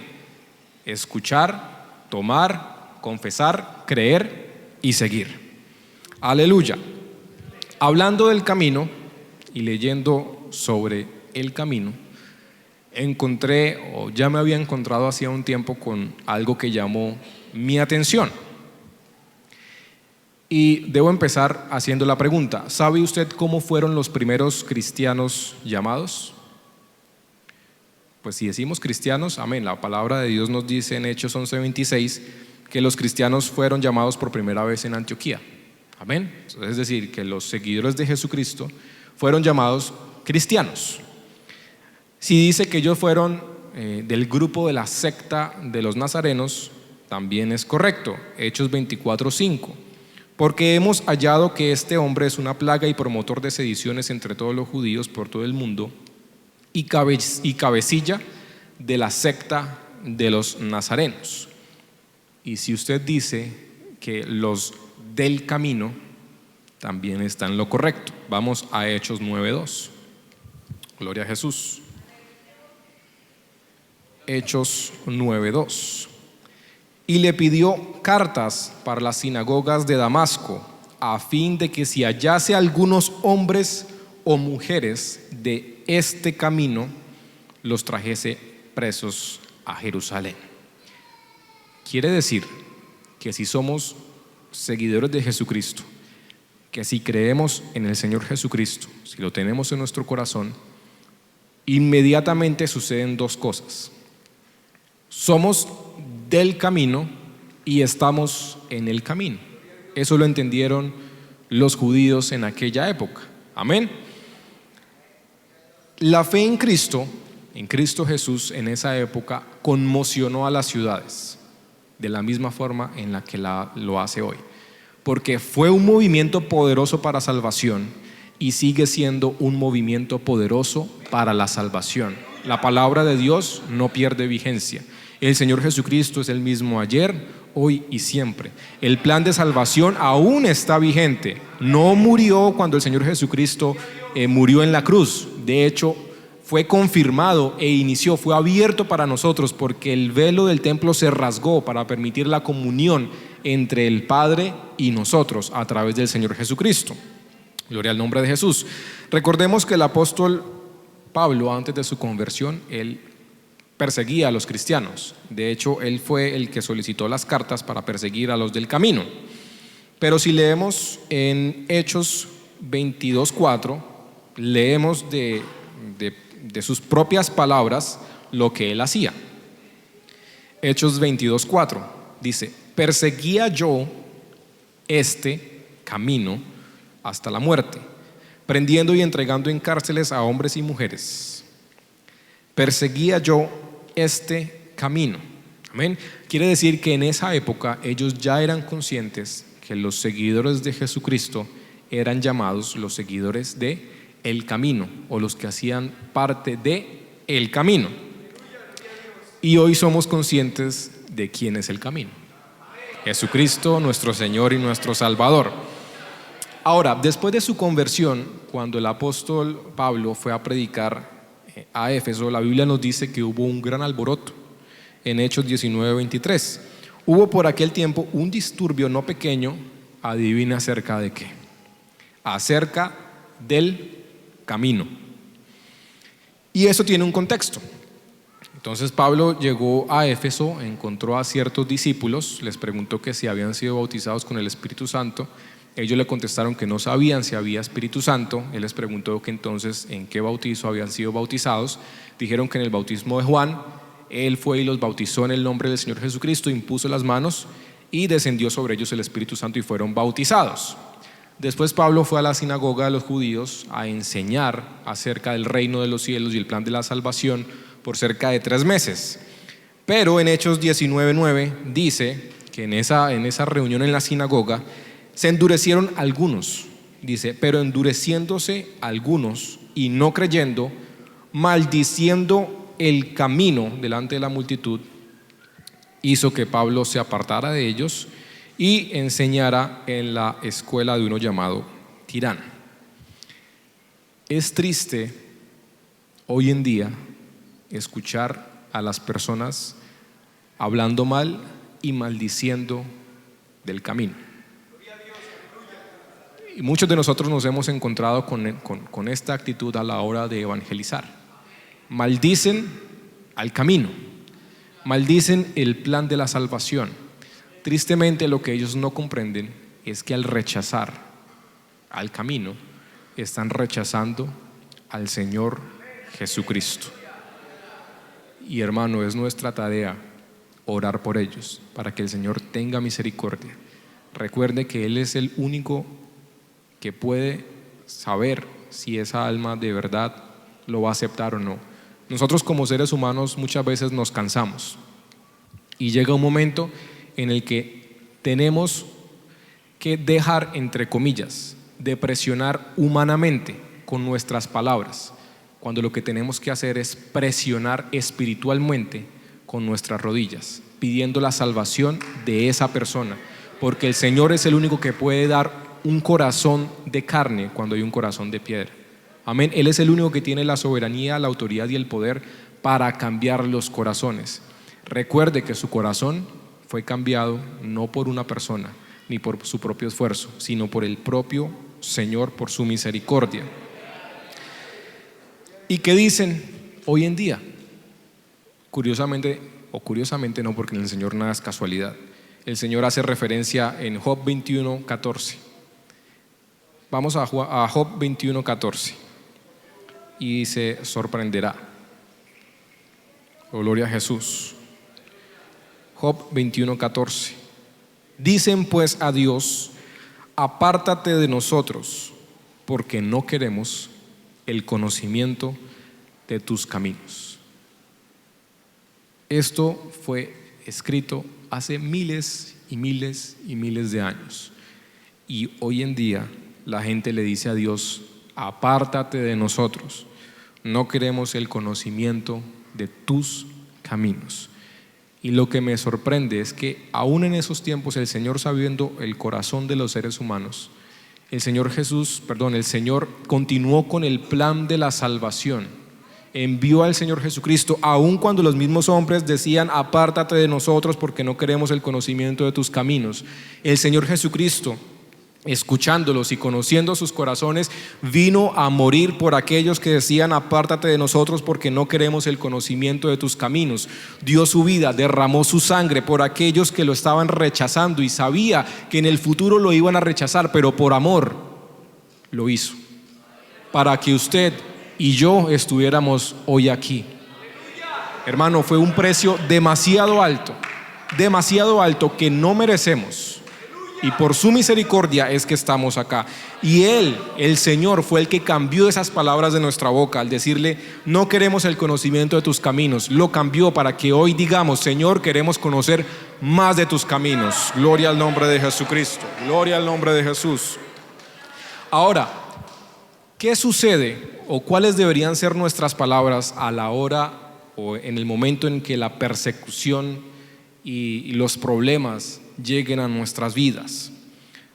Escuchar, tomar, confesar, creer y seguir. Aleluya. Hablando del camino y leyendo sobre el camino, encontré, o ya me había encontrado hacía un tiempo, con algo que llamó mi atención. Y debo empezar haciendo la pregunta: ¿sabe usted cómo fueron los primeros cristianos llamados? Pues si decimos cristianos, amén, la palabra de Dios nos dice en Hechos 11:26 que los cristianos fueron llamados por primera vez en Antioquía, amén. Es decir, que los seguidores de Jesucristo fueron llamados cristianos. Si dice que ellos fueron del grupo de la secta de los nazarenos, también es correcto. Hechos 24:5: porque hemos hallado que este hombre es una plaga y promotor de sediciones entre todos los judíos por todo el mundo, y cabecilla de la secta de los nazarenos. Y si usted dice que los del camino, también está en lo correcto. Vamos a Hechos 9:2. Gloria a Jesús. Hechos 9:2: y le pidió cartas para las sinagogas de Damasco, a fin de que si hallase algunos hombres o mujeres de este camino, los trajese presos a Jerusalén. Quiere decir que si somos seguidores de Jesucristo, que si creemos en el Señor Jesucristo, si lo tenemos en nuestro corazón, inmediatamente suceden dos cosas: somos del camino y estamos en el camino. Eso lo entendieron los judíos en aquella época, amén. La fe en Cristo Jesús, en esa época conmocionó a las ciudades de la misma forma en la que lo hace hoy, porque fue un movimiento poderoso para salvación y sigue siendo un movimiento poderoso para la salvación. La palabra de Dios no pierde vigencia. El Señor Jesucristo es el mismo ayer, hoy y siempre. El plan de salvación aún está vigente. No murió cuando el Señor Jesucristo murió en la cruz. De hecho, fue confirmado e inició, fue abierto para nosotros, porque el velo del templo se rasgó para permitir la comunión entre el Padre y nosotros a través del Señor Jesucristo. Gloria al nombre de Jesús. Recordemos que el apóstol Pablo, antes de su conversión, él perseguía a los cristianos. De hecho, él fue el que solicitó las cartas para perseguir a los del camino. Pero si leemos en Hechos 22:4, leemos de sus propias palabras lo que él hacía. Hechos 22:4 dice: perseguía yo este camino hasta la muerte, prendiendo y entregando en cárceles a hombres y mujeres. Perseguía yo este camino. Amén. Quiere decir que en esa época ellos ya eran conscientes que los seguidores de Jesucristo eran llamados los seguidores de el camino, o los que hacían parte de el camino. Y hoy somos conscientes de quién es el camino: Jesucristo, nuestro Señor y nuestro Salvador. Ahora, después de su conversión, cuando el apóstol Pablo fue a predicar a Éfeso, la Biblia nos dice que hubo un gran alboroto. En Hechos 19:23, hubo por aquel tiempo un disturbio no pequeño. Adivina acerca de qué: acerca del camino. Y eso tiene un contexto. Entonces Pablo llegó a Éfeso, encontró a ciertos discípulos, les preguntó que si habían sido bautizados con el Espíritu Santo. Ellos le contestaron que no sabían si había Espíritu Santo. Él les preguntó que entonces en qué bautizo habían sido bautizados. Dijeron que en el bautismo de Juan. Él fue y los bautizó en el nombre del Señor Jesucristo, impuso las manos y descendió sobre ellos el Espíritu Santo y fueron bautizados. Después Pablo fue a la sinagoga de los judíos a enseñar acerca del reino de los cielos y el plan de la salvación por cerca de 3 meses. Pero en Hechos 19:9 dice que en esa reunión en la sinagoga se endurecieron algunos. Dice: pero endureciéndose algunos y no creyendo, maldiciendo el camino delante de la multitud, hizo que Pablo se apartara de ellos y enseñara en la escuela de uno llamado Tirano. Es triste hoy en día escuchar a las personas hablando mal y maldiciendo del camino. Y muchos de nosotros nos hemos encontrado con esta actitud a la hora de evangelizar. Maldicen al camino, maldicen el plan de la salvación. Tristemente, lo que ellos no comprenden es que al rechazar al camino, están rechazando al Señor Jesucristo. Y hermano, es nuestra tarea orar por ellos, para que el Señor tenga misericordia. Recuerde que Él es el único que puede saber si esa alma de verdad lo va a aceptar o no. Nosotros como seres humanos muchas veces nos cansamos y llega un momento en el que tenemos que dejar, entre comillas, de presionar humanamente con nuestras palabras, cuando lo que tenemos que hacer es presionar espiritualmente con nuestras rodillas, pidiendo la salvación de esa persona, porque el Señor es el único que puede dar un corazón de carne cuando hay un corazón de piedra. Amén. Él es el único que tiene la soberanía, la autoridad y el poder para cambiar los corazones. Recuerde que su corazón fue cambiado no por una persona ni por su propio esfuerzo, sino por el propio Señor, por su misericordia. ¿Y qué dicen hoy en día? Curiosamente, o curiosamente no, porque en el Señor nada es casualidad. El Señor hace referencia en Job 21:14. Vamos a Job 21:14 y se sorprenderá. Oh, gloria a Jesús. Job 21:14. Dicen pues a Dios: apártate de nosotros, porque no queremos el conocimiento de tus caminos. Esto fue escrito hace miles y miles y miles de años, y hoy en día la gente le dice a Dios: apártate de nosotros, no queremos el conocimiento de tus caminos. Y lo que me sorprende es que aún en esos tiempos, el Señor, sabiendo el corazón de los seres humanos, el Señor continuó con el plan de la salvación. Envió al Señor Jesucristo, aun cuando los mismos hombres decían: apártate de nosotros porque no queremos el conocimiento de tus caminos. El Señor Jesucristo, escuchándolos y conociendo sus corazones, vino a morir por aquellos que decían: apártate de nosotros porque no queremos el conocimiento de tus caminos. Dio su vida, derramó su sangre por aquellos que lo estaban rechazando y sabía que en el futuro lo iban a rechazar, pero por amor lo hizo, para que usted y yo estuviéramos hoy aquí. Hermano, fue un precio demasiado alto que no merecemos. Y por su misericordia es que estamos acá. Y Él, el Señor, fue el que cambió esas palabras de nuestra boca al decirle: no queremos el conocimiento de tus caminos. Lo cambió para que hoy digamos: Señor, queremos conocer más de tus caminos. Gloria al nombre de Jesucristo. Gloria al nombre de Jesús. Ahora, ¿qué sucede o cuáles deberían ser nuestras palabras a la hora o en el momento en que la persecución y los problemas lleguen a nuestras vidas?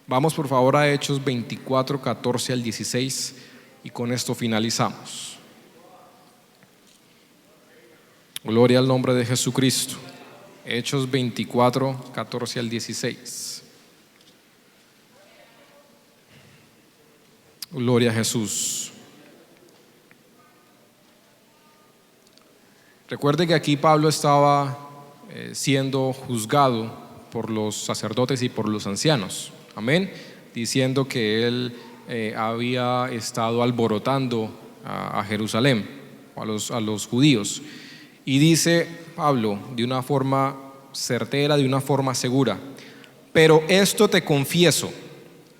Vamos por favor a Hechos 24:14 al 16 y con esto finalizamos. Gloria al nombre de Jesucristo. Hechos 24:14 al 16. Gloria a Jesús. Recuerde que aquí Pablo estaba siendo juzgado por los sacerdotes y por los ancianos, amén, diciendo que él había estado alborotando a Jerusalén, a los judíos. Y dice Pablo de una forma certera, de una forma segura: pero esto te confieso,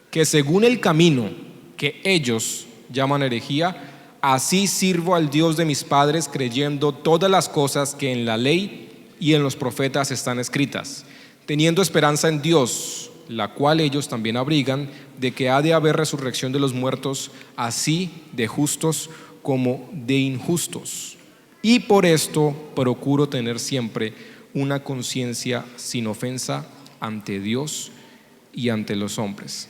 que según el camino que ellos llaman herejía, así sirvo al Dios de mis padres, creyendo todas las cosas que en la ley y en los profetas están escritas, teniendo esperanza en Dios, la cual ellos también abrigan, de que ha de haber resurrección de los muertos, así de justos como de injustos. Y por esto procuro tener siempre una conciencia sin ofensa ante Dios y ante los hombres.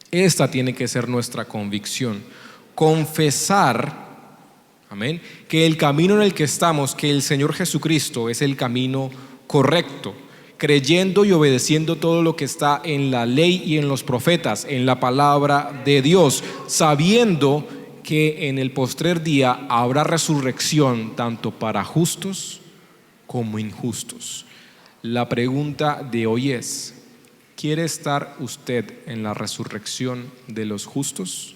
Esta tiene que ser nuestra convicción: confesar, amén, que el camino en el que estamos, que el Señor Jesucristo es el camino correcto, creyendo y obedeciendo todo lo que está en la ley y en los profetas, en la palabra de Dios, sabiendo que en el postrer día habrá resurrección tanto para justos como injustos. La pregunta de hoy es: ¿quiere estar usted en la resurrección de los justos?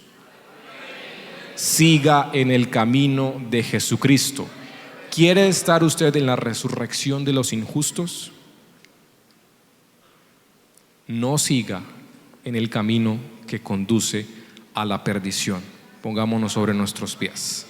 Siga en el camino de Jesucristo. ¿Quiere estar usted en la resurrección de los injustos? No siga en el camino que conduce a la perdición. Pongámonos sobre nuestros pies.